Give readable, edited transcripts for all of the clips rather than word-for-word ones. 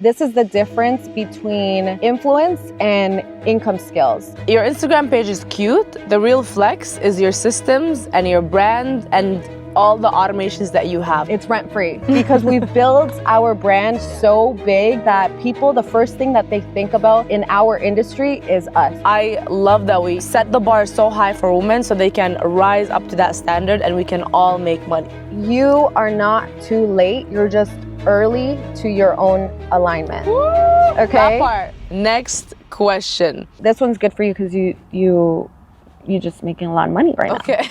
This is the difference between influence and income skills. Your Instagram page is cute. The real flex is your systems and your brand and all the automations that you have. It's rent-free because we've built our brand so big that people, the first thing that they think about in our industry is us. I love that we set the bar so high for women so they can rise up to that standard and we can all make money. You are not too late. You're just early to your own alignment. Woo! Okay? That part. Next question. This one's good for you because you just making a lot of money right now. Okay.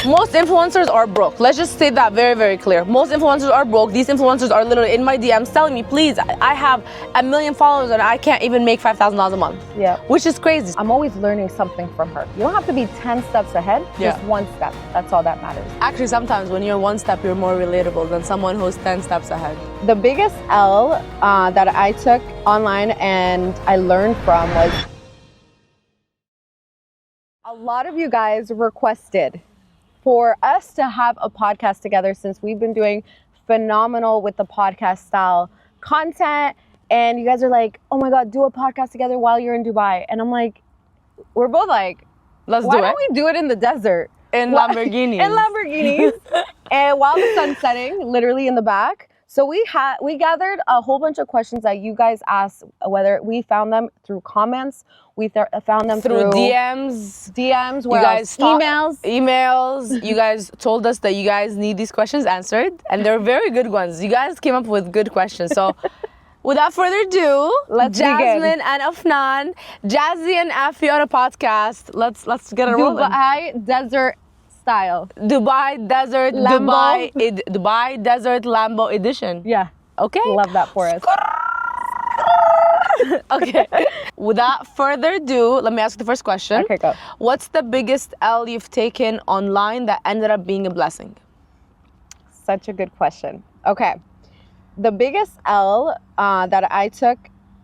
Most influencers are broke. Let's just say that very, very clear. Most influencers are broke. These influencers are literally in my DMs telling me, please, I have 1 million followers and I can't even make $5,000 a month. Yeah. Which is crazy. I'm always learning something from her. You don't have to be 10 steps ahead, just one step. That's all that matters. Actually, sometimes when you're one step, you're more relatable than someone who's 10 steps ahead. The biggest L that I took online and I learned from was a lot of you guys requested for us to have a podcast together since we've been doing phenomenal with the podcast style content. And you guys are like, oh my God, do a podcast together while you're in Dubai. And I'm like, we're both like, let's do it. Why don't we do it in the desert? In Lamborghinis. In Lamborghinis. And while the sun's setting, literally in the back. So we gathered a whole bunch of questions that you guys asked, whether we found them through comments, we found them through DMs, where emails. You guys told us that you guys need these questions answered, and they're very good ones. You guys came up with good questions. So without further ado, let's Jasmine begin. and Afnan, Jazzy and Afi on a podcast. Let's get it rolling. Dubai desert style. Dubai desert, Lambo. Dubai desert Lambo edition. Yeah. Okay. Love that for us. Okay. Without further ado, let me ask you the first question. Okay, go. What's the biggest L you've taken online that ended up being a blessing? Such a good question. Okay. The biggest L that I took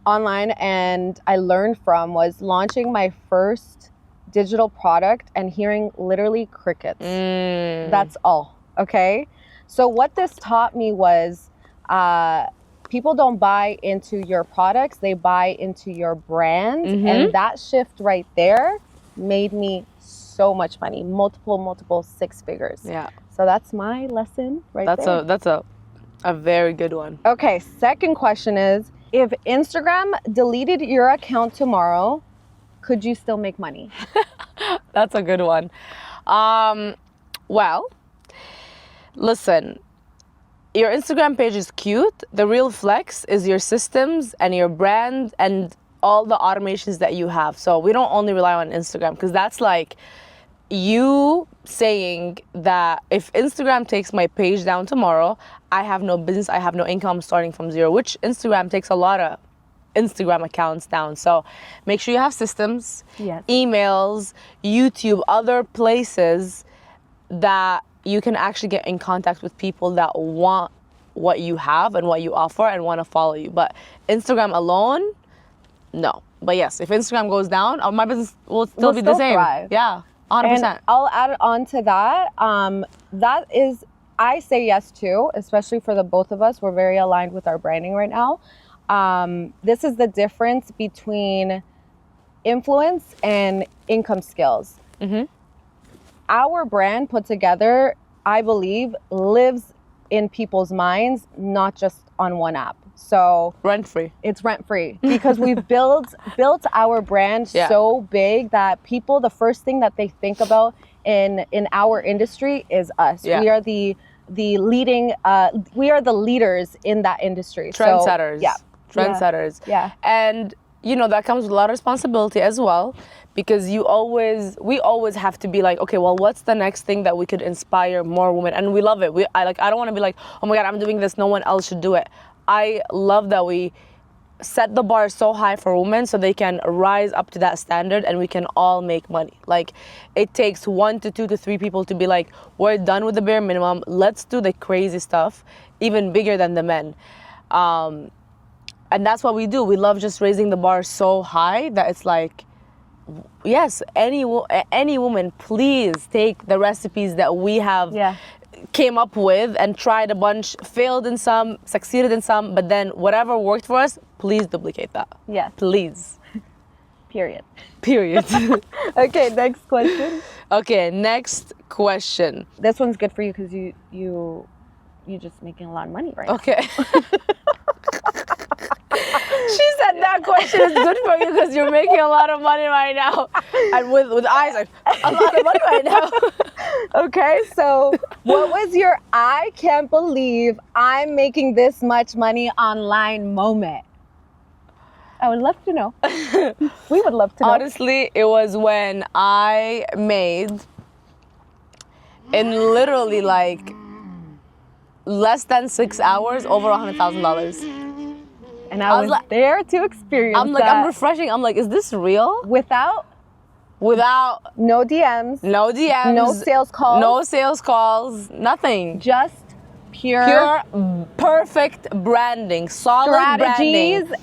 online and I learned from was launching my first digital product and hearing literally crickets. That's all. Okay. So what this taught me was people don't buy into your products, they buy into your brand. And that shift right there made me so much money, multiple 6 figures. Yeah. So that's my lesson there. That's a very good one. Okay, second question is, if Instagram deleted your account tomorrow, could you still make money? That's a good one. Well, listen, your Instagram page is cute. The real flex is your systems and your brand and all the automations that you have. So we don't only rely on Instagram, because that's like you saying that if Instagram takes my page down tomorrow, I have no business, I have no income, starting from zero, which Instagram takes a lot of Instagram accounts down. So make sure you have systems, emails, YouTube, other places that you can actually get in contact with people that want what you have and what you offer and want to follow you. But Instagram alone, no. But yes, if Instagram goes down, my business will still be the same. Thrive. Yeah, 100%. And I'll add on to that. That is, I say yes to, especially for the both of us. We're very aligned with our branding right now. This is the difference between influence and income skills. Our brand put together, I believe, lives in people's minds, not just on one app. So rent-free. It's rent-free because we've built our brand so big that people, the first thing that they think about in our industry is us. We are the leading, we are the leaders in that industry. Trendsetters. So, Trendsetters. Yeah. And you know, that comes with a lot of responsibility as well, because we always have to be like, okay, well, what's the next thing that we could inspire more women? And we love it. I don't want to be like, oh my God, I'm doing this, no one else should do it. I love that we set the bar so high for women so they can rise up to that standard and we can all make money. Like, it takes 1 to 2 to 3 people to be like, we're done with the bare minimum, let's do the crazy stuff, even bigger than the men. And that's what we do. We love just raising the bar so high that it's like, yes, any woman, please take the recipes that we have came up with and tried a bunch, failed in some, succeeded in some, but then whatever worked for us, please duplicate that. Yes. Please. Period. Period. Okay, next question. Okay, next question. This one's good for you because you just making a lot of money right now. Okay. She said that question is good for you because you're making a lot of money right now. And with eyes like, a lot of money right now. Okay, so what was your I can't believe I'm making this much money online moment? I would love to know. We would love to know. Honestly, it was when I made, in literally like less than 6 hours, over $100,000. And I was like, there to experience I'm like, that. I'm refreshing. I'm like, is this real? Without no DMs, no DMs, no sales calls, no sales calls, nothing. just pure perfect branding, solid strategies. branding.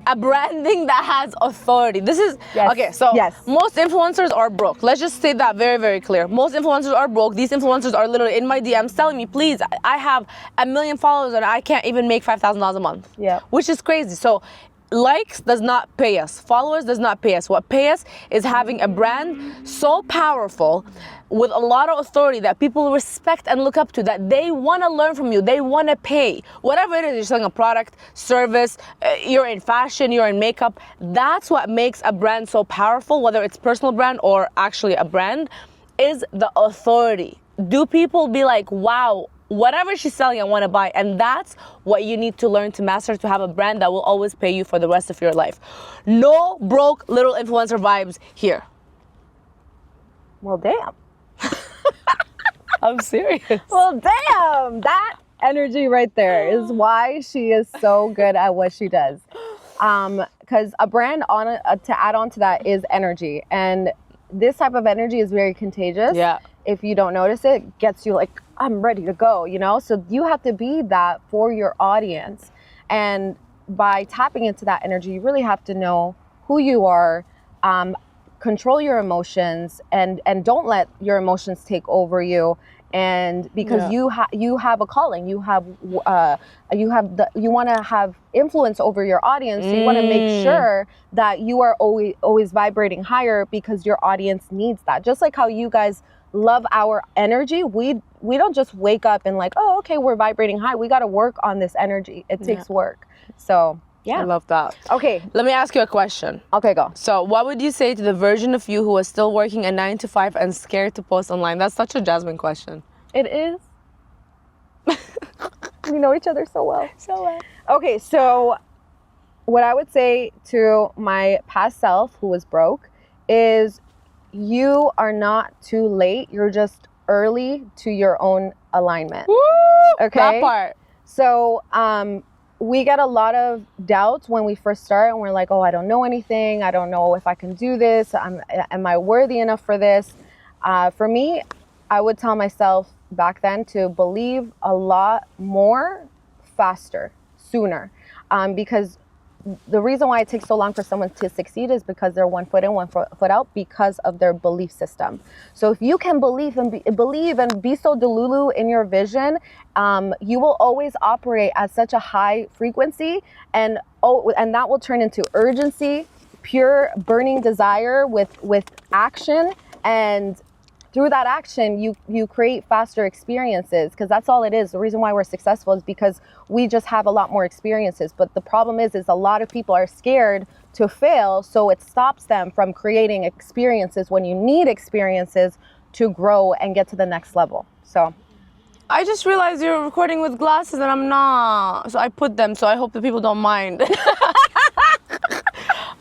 A branding that has authority. This is okay. So most influencers are broke. Let's just say that very, very clear. Most influencers are broke. These influencers are literally in my DMs telling me, please, I have 1 million followers and I can't even make $5,000 a month. Yeah, which is crazy. So likes does not pay us. Followers does not pay us. What pay us is having a brand so powerful with a lot of authority that people respect and look up to, that they want to learn from you. They want to pay. Whatever it is, you're selling a product, service, you're in fashion, you're in makeup. That's what makes a brand so powerful, whether it's personal brand or actually a brand, is the authority. Do people be like, wow, whatever she's selling, I want to buy. And that's what you need to learn to master, to have a brand that will always pay you for the rest of your life. No broke little influencer vibes here. Well, damn. I'm serious. Well, damn. That energy right there is why she is so good at what she does. Because a brand to add on to that is energy. And this type of energy is very contagious. Yeah. If you don't notice it, gets you like, I'm ready to go, you know? So you have to be that for your audience. And by tapping into that energy, you really have to know who you are, control your emotions, and don't let your emotions take over you. And because you have a calling, you want to have influence over your audience. So you want to make sure that you are always vibrating higher, because your audience needs that. Just like how you guys love our energy, we don't just wake up and like, oh, okay, we're vibrating high. We got to work on this energy. It takes work. So yeah, I love that. Okay, let me ask you a question. Okay, go. So what would you say to the version of you who was still working a 9-to-5 and scared to post online? That's such a Jasmine question. It is. We know each other so well. So well. Okay, so what I would say to my past self who was broke is, you are not too late. You're just early to your own alignment. Woo! Okay. That part. So we get a lot of doubts when we first start, and we're like, oh, I don't know anything. I don't know if I can do this. Am I worthy enough for this? For me, I would tell myself back then to believe a lot more, faster, sooner, because the reason why it takes so long for someone to succeed is because they're 1 foot in, 1 foot out, because of their belief system. So if you can believe and be so delulu in your vision, you will always operate at such a high frequency, and that will turn into urgency, pure burning desire with action. And through that action, you create faster experiences, because that's all it is. The reason why we're successful is because we just have a lot more experiences. But the problem is a lot of people are scared to fail, so it stops them from creating experiences when you need experiences to grow and get to the next level. So I just realized you're recording with glasses and I'm not. So I put them, so I hope the people don't mind.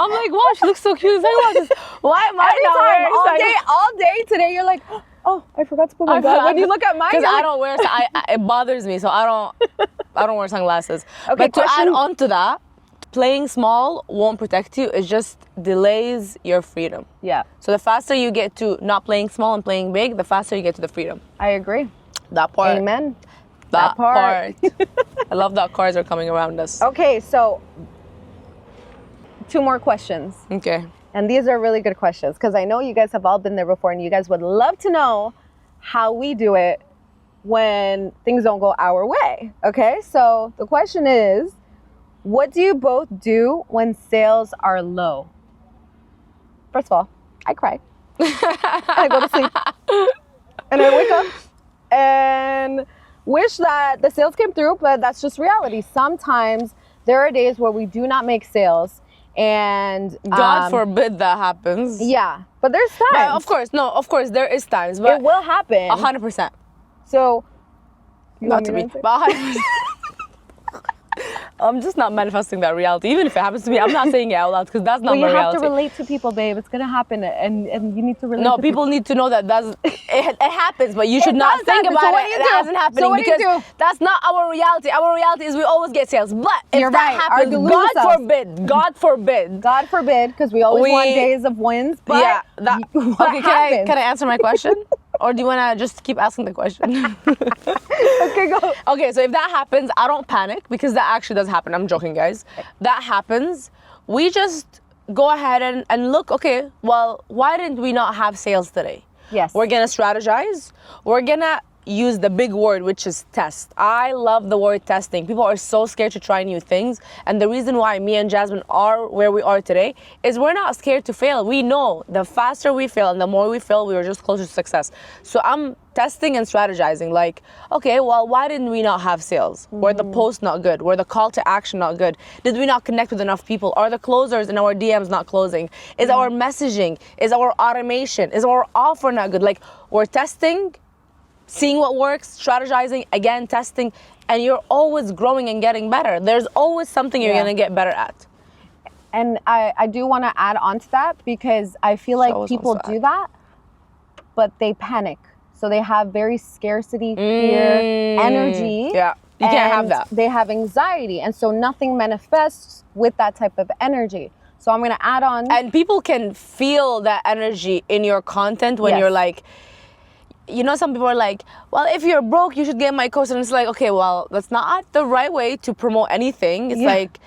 I'm like, wow, she looks so cute in sunglasses. Why am I not wearing sunglasses? All day today, you're like, oh, I forgot to put my glasses. When you look at mine, because I don't wear, it bothers me, so I don't wear sunglasses. Okay, but to add on to that, playing small won't protect you. It just delays your freedom. Yeah. So the faster you get to not playing small and playing big, the faster you get to the freedom. I agree. That part. Amen. That part. I love that cars are coming around us. Okay, so 2 more questions. Okay. And these are really good questions, because I know you guys have all been there before, and you guys would love to know how we do it when things don't go our way. Okay, so the question is, what do you both do when sales are low? First of all, I cry. I go to sleep. And I wake up and wish that the sales came through, but that's just reality. Sometimes there are days where we do not make sales, and God forbid that happens. yeah, but there's times. But of course, there is times, but it will happen. 100%. So, Not to me, but 100%. I'm just not manifesting that reality. Even if it happens to me, I'm not saying it out loud because that's not my reality. You have to relate to people, babe. It's gonna happen, and you need to relate. No, to people need to know that it happens, but you should not think about it. It hasn't happening because that's not our reality. Our reality is we always get sales. But if that happens, God forbid, because we always want days of wins. But yeah, okay. Can I answer my question? Or do you want to just keep asking the question? Okay, go. Okay, so if that happens, I don't panic because that actually does happen. I'm joking, guys. That happens. We just go ahead and look, okay, well, why didn't we not have sales today? Yes. We're going to strategize. We're going to use the big word, which is test. I love the word testing. People are so scared to try new things. And the reason why me and Jasmine are where we are today is we're not scared to fail. We know the faster we fail and the more we fail, we are just closer to success. So I'm testing and strategizing like, okay, well, why didn't we not have sales? Were the posts not good? Were the call to action not good? Did we not connect with enough people? Are the closers in our DMs not closing? Is our messaging, is our automation, is our offer not good? Like, we're testing, seeing what works, strategizing, again, testing, and you're always growing and getting better. There's always something you're gonna get better at. And I do want to add on to that because I feel like people do that, but they panic. So they have very scarcity, fear, energy. Yeah, you can't have that. They have anxiety, and so nothing manifests with that type of energy. So I'm gonna add on. And people can feel that energy in your content when you're like, you know, some people are like, well, if you're broke, you should get my course. And it's like, okay, well, that's not the right way to promote anything. It's like,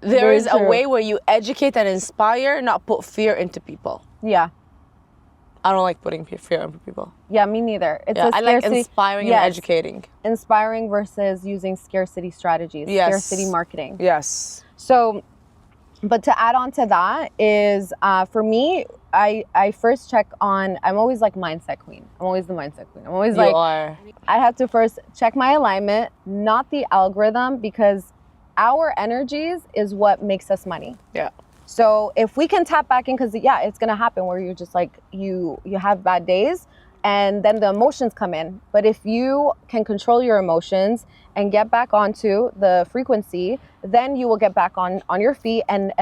there is a way where you educate and inspire, not put fear into people. Yeah. I don't like putting fear into people. Yeah, me neither. I like inspiring and educating. Inspiring versus using scarcity strategies, scarcity marketing. Yes. So, but to add on to that is, for me, I first check on, I'm always like mindset queen. I'm always the mindset queen. I'm always I have to first check my alignment, not the algorithm, because our energies is what makes us money. Yeah. So if we can tap back in, because it's gonna happen where you're just like, you have bad days and then the emotions come in. But if you can control your emotions and get back onto the frequency, then you will get back on your feet and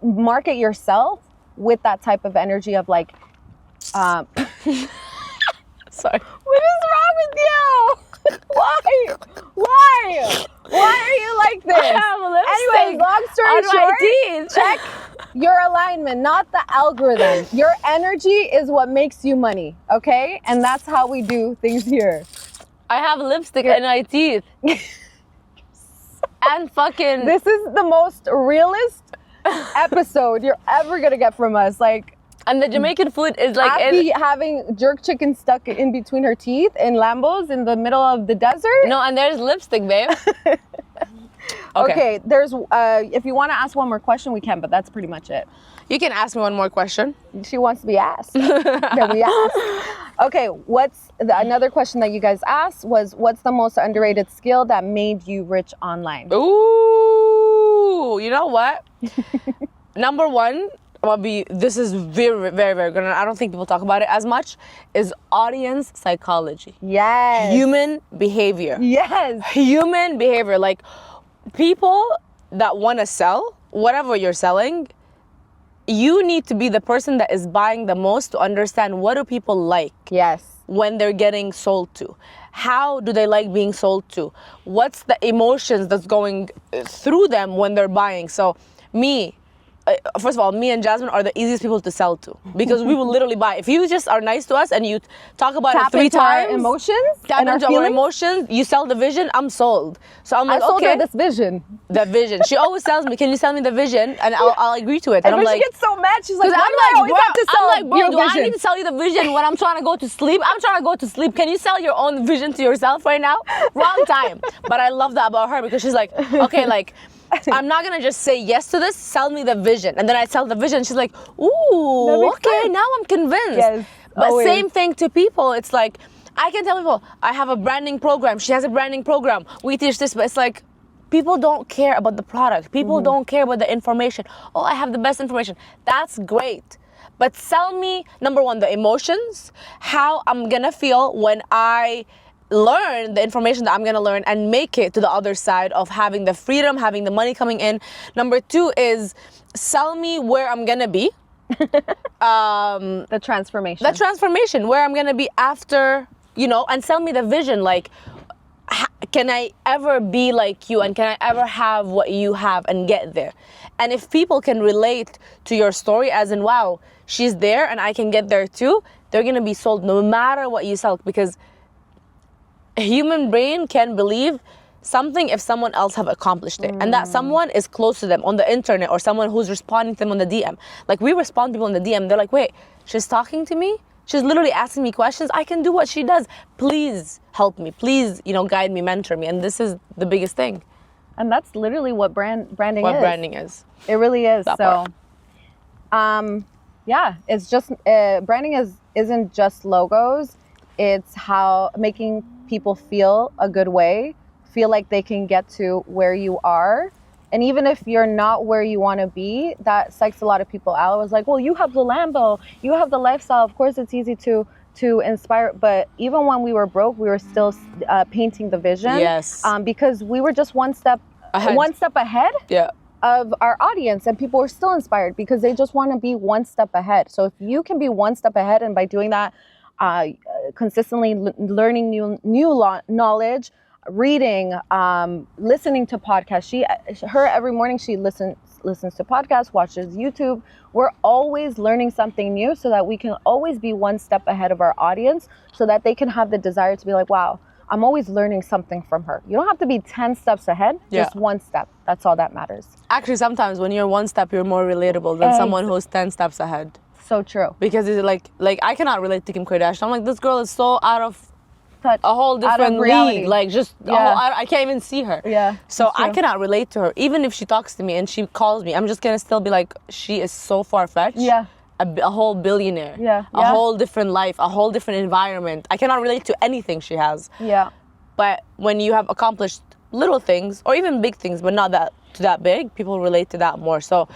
market yourself with that type of energy of like, sorry. What is wrong with you? Why are you like this? I have a lipstick. Anyways, long story short, check your alignment, not the algorithm. Your energy is what makes you money, okay? And that's how we do things here. I have lipstick in my teeth. And fucking... This is the most realist episode you're ever gonna get from us. Like, and the Jamaican food is like... having jerk chicken stuck in between her teeth in Lambos in the middle of the desert. No, and there's lipstick, babe. Okay, there's... if you want to ask one more question, we can, but that's pretty much it. You can ask me one more question. She wants to be asked. Then we ask. Okay, another question that you guys asked was, what's the most underrated skill that made you rich online? Ooh, you know what? Number one, this is very, very, very good, and I don't think people talk about it as much, is audience psychology. Yes. Human behavior. Yes. Human behavior. Like, people that want to sell, whatever you're selling, you need to be the person that is buying the most to understand what do people like. Yes. When they're getting sold to. How do they like being sold to? What's the emotions that's going through them when they're buying? So me, first of all, me and Jasmine are the easiest people to sell to because we will literally buy. If you just are nice to us and you talk about Tap it 3 into our times, emotions tap and our into our feelings. emotions, you sell the vision, I'm sold. So I'm I like, sold okay, her this vision. the vision. She always tells me, can you sell me the vision? And I'll agree to it. And And I'm when like, she gets so mad, she's like, because why do I always bro, have to sell I'm like, bro, your do I vision? need to sell you the vision when I'm trying to go to sleep? I'm trying to go to sleep. Can you sell your own vision to yourself right now? Wrong time. But I love that about her because she's like, okay, like, I'm not gonna just say yes to this, sell me the vision. And then I sell the vision. She's like, ooh, makes okay, sense. now I'm convinced. Yes, But always. same thing to people. It's like, I can tell people, I have a branding program. She has a branding program. We teach this, but it's like, people don't care about the product. People don't care about the information. Oh, I have the best information. That's great. But sell me, number one, the emotions, how I'm gonna feel when I learn the information that I'm gonna learn and make it to the other side of having the freedom, having the money coming in. Number two is sell me where I'm gonna be. The transformation. The transformation, where I'm gonna be after, you know, and sell me the vision. Like, can I ever be like you, and can I ever have what you have and get there? And if people can relate to your story, as in, wow, she's there and I can get there too, they're gonna be sold no matter what you sell, because a human brain can believe something if someone else have accomplished it, and that someone is close to them on the internet, or someone who's responding to them on the DM. Like, we respond to people on the DM, they're like, wait, she's talking to me? She's literally asking me questions. I can do what she does. Please help me. Please, you know, guide me, mentor me. And this is the biggest thing. And that's literally what branding What is. branding is. It really is. That So, part. yeah, it's just branding isn't just logos. It's how making people feel a good way, feel like they can get to where you are. And even if you're not where you want to be, that psychs a lot of people out. It was like, well, you have the Lambo, you have the lifestyle. Of course, it's easy to inspire. But even when we were broke, we were still painting the vision. Yes. Because we were just one step ahead Yeah. of our audience, and people are still inspired because they just want to be one step ahead. So if you can be one step ahead, and by doing that, consistently learning new knowledge, reading, listening to podcasts. Her every morning she listens to podcasts, watches YouTube. We're always learning something new so that we can always be one step ahead of our audience, so that they can have the desire to be like, wow, I'm always learning something from her. You don't have to be 10 steps ahead, just one step. That's all that matters. Actually, sometimes when you're one step, you're more relatable than someone who's 10 steps ahead. So true. Because it's like I cannot relate to Kim Kardashian. I'm like, this girl is so out of Touch. a whole different reality. league. Like, just I can't even see her. Yeah, So that's I true. cannot relate to her. Even if she talks to me and she calls me, I'm just gonna still be like, she is so far-fetched. Yeah. A whole billionaire. Yeah, A yeah. whole different life, a whole different environment. I cannot relate to anything she has. Yeah. But when you have accomplished little things, or even big things, but not that big, people relate to that more. So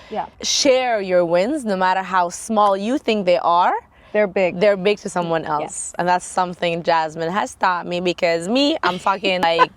share your wins, no matter how small you think they are. They're big. They're big to someone else. Yes. And that's something Jasmine has taught me, because I'm fucking like,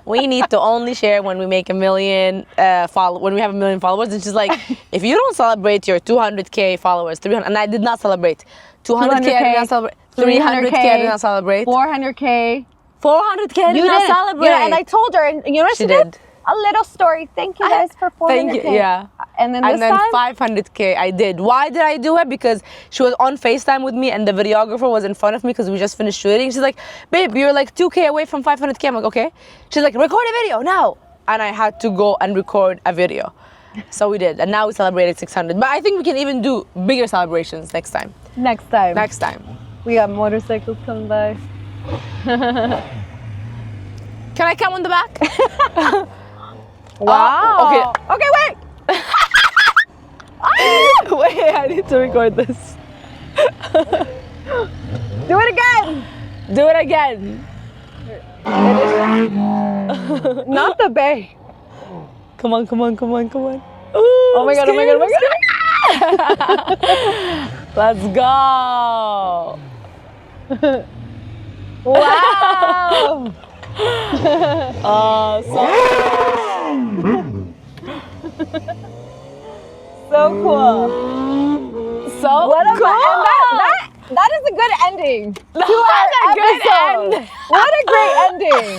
we need to only share when we make 1 million when we have 1 million followers. And she's like, if you don't celebrate your 200K followers, 300, and I did not celebrate. 200K, I did not celebrate. 300K, I did not celebrate. 400K. 400K, I did not celebrate. Yeah, and I told her, and you know what she did? A little story. Thank you guys for 400K. Thank you, yeah. And then this time? 500K I did. Why did I do it? Because she was on FaceTime with me and the videographer was in front of me because we just finished shooting. She's like, babe, you're like 2K away from 500K. I'm like, okay. She's like, record a video now. And I had to go and record a video. So we did. And now we celebrated 600. But I think we can even do bigger celebrations next time. Next time. Next time. We got motorcycles coming by. Can I come on the back? Wow. Okay, wait. Wait, I need to record this. Do it again. Do it again. Not the bay. Come on, come on, come on, come on. Ooh, Oh my god, oh my god, oh my god. Let's go. Wow. So cool. So What a cool. and that is a good ending to our What a good episode. end. What a great ending.